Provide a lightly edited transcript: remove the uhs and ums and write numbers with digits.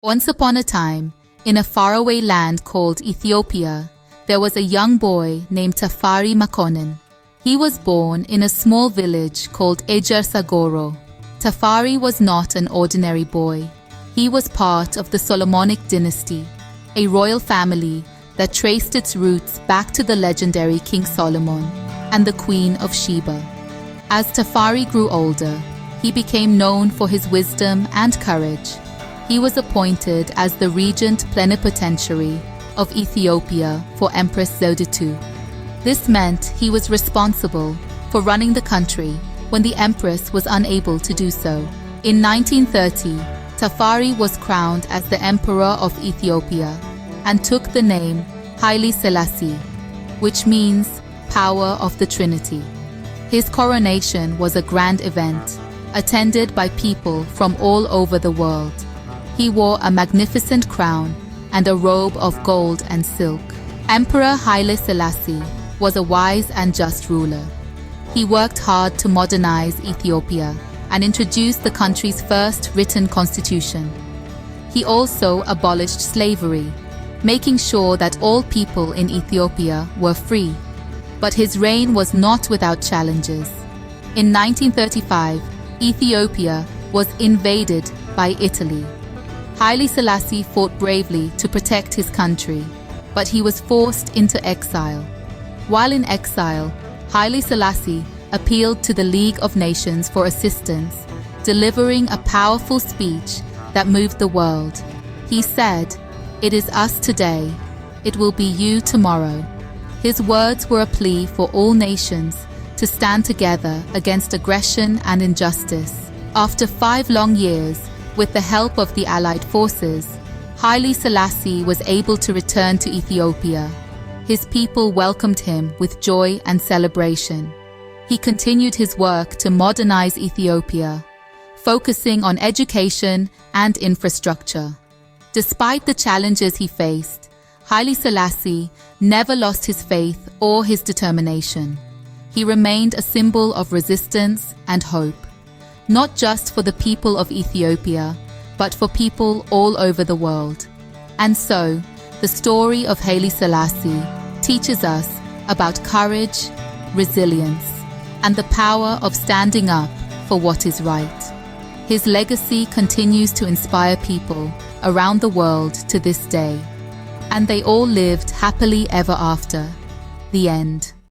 Once upon a time, in a faraway land called Ethiopia, there was a young boy named Tafari Makonnen. He was born in a small village called Ejersa Goro. Tafari was not an ordinary boy. He was part of the Solomonic dynasty, a royal family that traced its roots back to the legendary King Solomon and the Queen of Sheba. As Tafari grew older, he became known for his wisdom and courage. He was appointed as the regent plenipotentiary of Ethiopia for Empress Zewde II. This meant he was responsible for running the country when the empress was unable to do so. In 1930, Tafari was crowned as the Emperor of Ethiopia and took the name Haile Selassie, which means Power of the Trinity. His coronation was a grand event, attended by people from all over the world. He wore a magnificent crown and a robe of gold and silk. Emperor Haile Selassie was a wise and just ruler. He worked hard to modernize Ethiopia and introduced the country's first written constitution. He also abolished slavery, making sure that all people in Ethiopia were free. But his reign was not without challenges. In 1935, Ethiopia was invaded by Italy. Haile Selassie fought bravely to protect his country, but he was forced into exile. While in exile, Haile Selassie appealed to the League of Nations for assistance, delivering a powerful speech that moved the world. He said, "It is us today, it will be you tomorrow." His words were a plea for all nations to stand together against aggression and injustice. After 5 long years, with the help of the Allied forces, Haile Selassie was able to return to Ethiopia. His people welcomed him with joy and celebration. He continued his work to modernize Ethiopia, focusing on education and infrastructure. Despite the challenges he faced, Haile Selassie never lost his faith or his determination. He remained a symbol of resistance and hope, not just for the people of Ethiopia, but for people all over the world. And so, the story of Haile Selassie teaches us about courage, resilience, and the power of standing up for what is right. His legacy continues to inspire people around the world to this day. And they all lived happily ever after. The end.